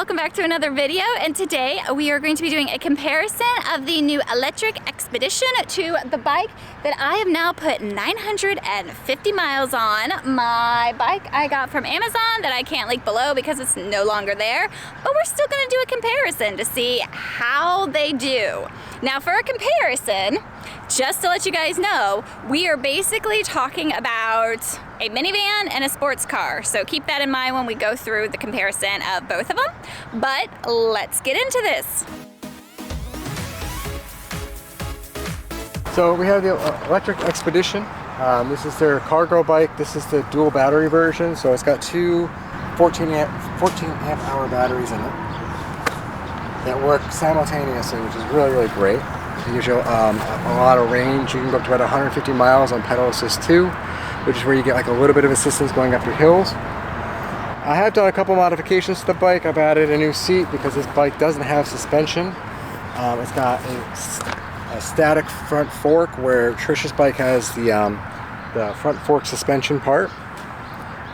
welcome back to another video, and today we are going to be doing a comparison of the new Lectric Xpedition to the bike that I have now put 950 miles on. My bike I got from Amazon that I can't link below because it's no longer there, but we're still going to do a comparison to see how they do. Now for a comparison, just to let you guys know, we are basically talking about a minivan and a sports car. So keep that in mind when we go through the comparison of both of them. But let's get into this. So we have the Lectric Xpedition. This is their cargo bike. This is the dual battery version. So it's got two 14 amp hour batteries in it that work simultaneously, which is really great. It gives you a lot of range. You can go up to about 150 miles on pedal assist 2, which is where you get like a little bit of assistance going up your hills. I have done a couple modifications to the bike. I've added a new seat because this bike doesn't have suspension. It's got a static front fork where Trish's bike has the front fork suspension part.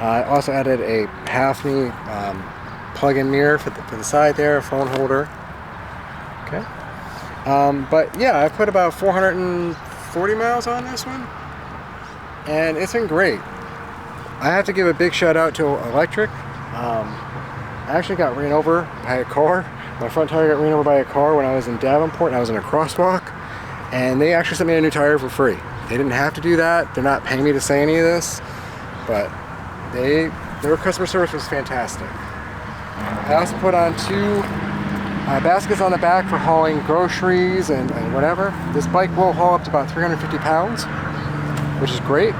I also added a half-knee plug-in mirror for the side there, a phone holder. Okay. But yeah, I put about 440 miles on this one, and it's been great. I have to give a big shout out to Lectric. I actually got ran over by a car. My front tire got ran over by a car when I was in Davenport and I was in a crosswalk, and they actually sent me a new tire for free. They didn't have to do that. They're not paying me to say any of this, but their customer service was fantastic. I also put on two baskets on the back for hauling groceries and whatever. This bike will haul up to about 350 pounds, which is great.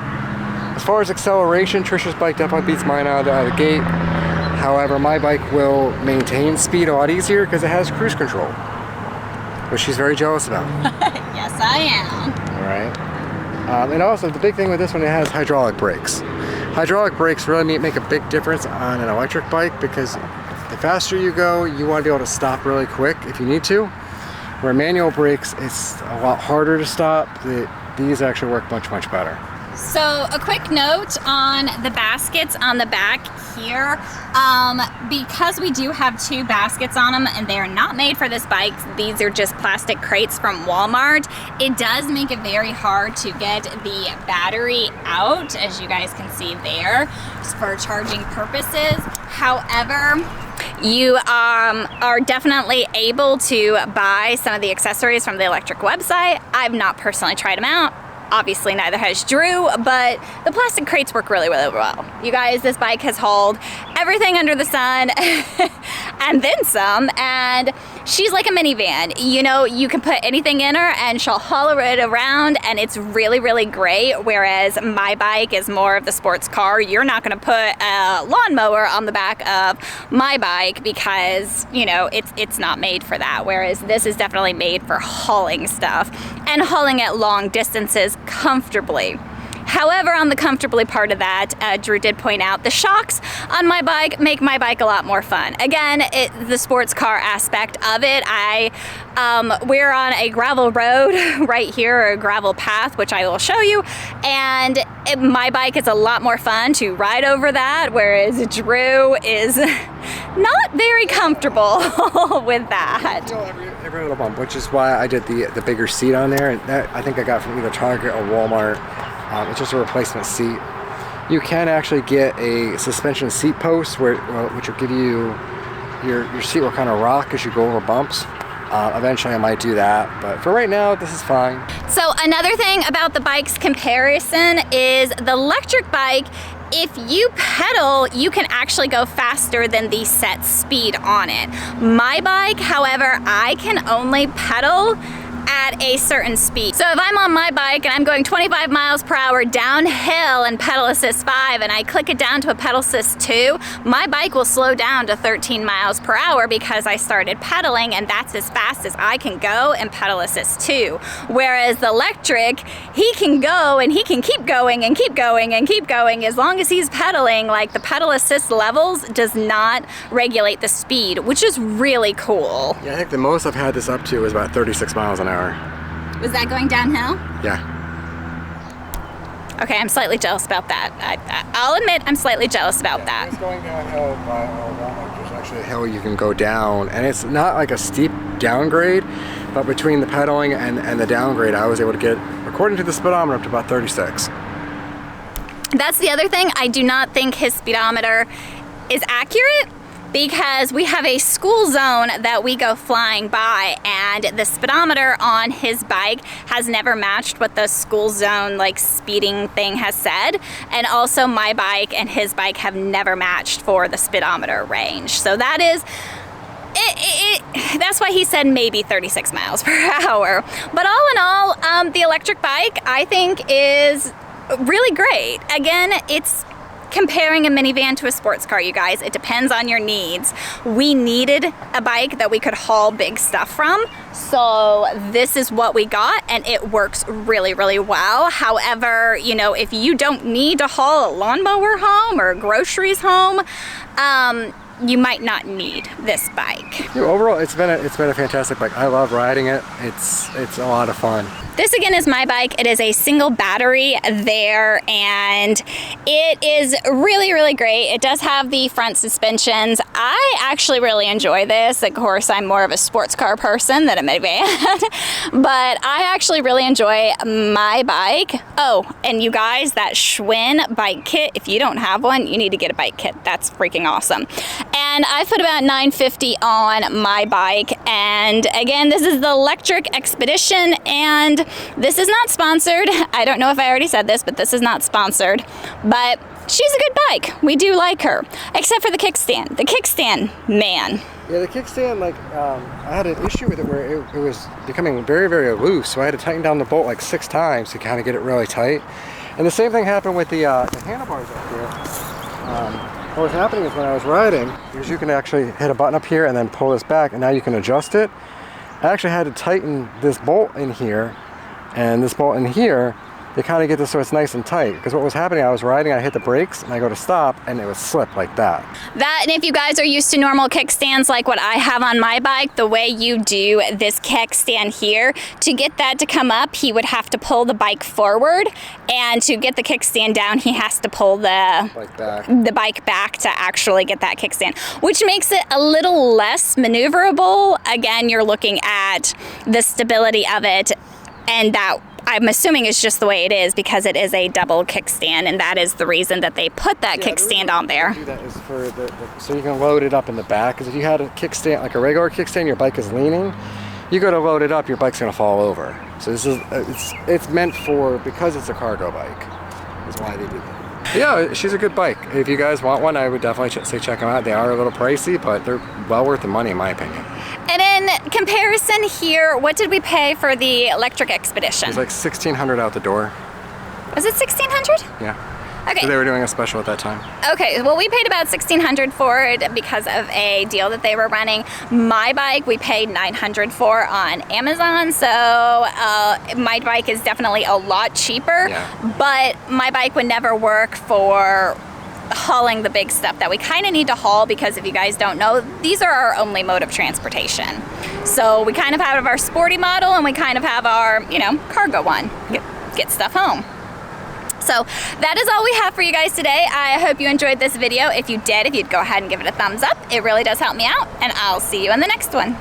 As far as acceleration, Trish's bike definitely beats mine out of the gate. However, my bike will maintain speed a lot easier because it has cruise control, which she's very jealous about. Yes, I am. All right. And also, the big thing with this one, it has hydraulic brakes. Hydraulic brakes really make a big difference on an electric bike because the faster you go, you want to be able to stop really quick if you need to. Where manual brakes, it's a lot harder to stop. These actually work much better. So a quick note on the baskets on the back here, because we do have two baskets on them and they're not made for this bike, these are just plastic crates from Walmart. It does make it very hard to get the battery out, as you guys can see there, for charging purposes. However, you are definitely able to buy some of the accessories from the Lectric website. I've not personally tried them out. Obviously neither has Drew, but the plastic crates work really well. You guys, this bike has hauled everything under the sun and then some, and she's like a minivan. You know, you can put anything in her and she'll haul it around, and it's really great, whereas my bike is more of the sports car. You're not gonna put a lawnmower on the back of my bike because, you know, it's not made for that, whereas this is definitely made for hauling stuff and hauling at long distances comfortably. However, on the comfortably part of that, Drew did point out the shocks on my bike make my bike a lot more fun. Again, the sports car aspect of it, we're on a gravel road right here, or a gravel path, which I will show you, and my bike is a lot more fun to ride over that, whereas Drew is not very comfortable with that. You know, every little bump, which is why I did the bigger seat on there, and that I think I got from either Target or Walmart. It's just a replacement seat. You can actually get a suspension seat post which will give you your seat will kind of rock as you go over bumps. Eventually I might do that, but for right now this is fine. So another thing about the bike's comparison is the Lectric bike, if you pedal, you can actually go faster than the set speed on it. My bike, however, I can only pedal at a certain speed. So if I'm on my bike and I'm going 25 miles per hour downhill and pedal assist 5, and I click it down to a pedal assist 2, my bike will slow down to 13 miles per hour because I started pedaling, and that's as fast as I can go in pedal assist 2. Whereas the Lectric, he can go and he can keep going and keep going and keep going as long as he's pedaling. Like, the pedal assist levels does not regulate the speed, which is really cool. Yeah, I think the most I've had this up to is about 36 miles an hour. Was that going downhill? Yeah. Okay, I'm slightly jealous about that. I'll admit I'm slightly jealous about that. It's going downhill by Walmart. There's a hill you can go down, and it's not like a steep downgrade, but between the pedaling and the downgrade, I was able to get, according to the speedometer, up to about 36. That's the other thing. I do not think his speedometer is accurate, because we have a school zone that we go flying by, and the speedometer on his bike has never matched what the school zone like speeding thing has said, and also my bike and his bike have never matched for the speedometer range. So that is that's why he said maybe 36 miles per hour. But all in all, the electric bike I think is really great. Again, it's comparing a minivan to a sports car, you guys. It depends on your needs. We needed a bike that we could haul big stuff from, so this is what we got, and it works really, really well. However, you know, if you don't need to haul a lawnmower home or groceries home, you might not need this bike. Overall, it's been a fantastic bike. I love riding it. It's a lot of fun. This again is my bike. It is a single battery there, and it is really, really great. It does have the front suspensions. I actually really enjoy this. Of course, I'm more of a sports car person than a minivan, but I actually really enjoy my bike. Oh, and you guys, that Schwinn bike kit, if you don't have one, you need to get a bike kit. That's freaking awesome. And I put about $9.50 on my bike, and again, this is the Lectric Xpedition, and this is not sponsored. I don't know if I already said this, but this is not sponsored. But she's a good bike. We do like her, except for the kickstand. The kickstand, man. Yeah, the kickstand, like, I had an issue with it where it was becoming very, very loose, so I had to tighten down the bolt like 6 times to kind of get it really tight. And the same thing happened with the handlebars up here. What was happening is when I was riding, because you can actually hit a button up here and then pull this back, and now you can adjust it. I actually had to tighten this bolt in here and this bolt in here to kind of get this so it's nice and tight, because what was happening, I was riding, I hit the brakes and I go to stop and it would slip like that. And if you guys are used to normal kickstands like what I have on my bike, the way you do this kickstand here, to get that to come up, he would have to pull the bike forward, and to get the kickstand down, he has to pull the bike back to actually get that kickstand, which makes it a little less maneuverable. Again, you're looking at the stability of it, and that I'm assuming is just the way it is because it is a double kickstand, and that is the reason that they put that kickstand on there. Do that is for so you can load it up in the back, because if you had a kickstand, like a regular kickstand, your bike is leaning, you go to load it up, your bike's gonna fall over. So this is it's meant for, because it's a cargo bike, is why they did that. Yeah, she's a good bike. If you guys want one, I would definitely say check them out. They are a little pricey, but they're well worth the money in my opinion. And in comparison here, what did we pay for the Lectric Xpedition? It was like $1,600 out the door. Was it $1,600? Yeah. Okay. So they were doing a special at that time. Okay, well, we paid about $1,600 for it because of a deal that they were running. My bike, we paid $900 for on Amazon, so my bike is definitely a lot cheaper, but my bike would never work for hauling the big stuff that we kind of need to haul, because if you guys don't know, these are our only mode of transportation. So we kind of have our sporty model, and we kind of have our, you know, cargo one, get stuff home. So that is all we have for you guys today. I hope you enjoyed this video. If you did, if you'd go ahead and give it a thumbs up, it really does help me out, and I'll see you in the next one.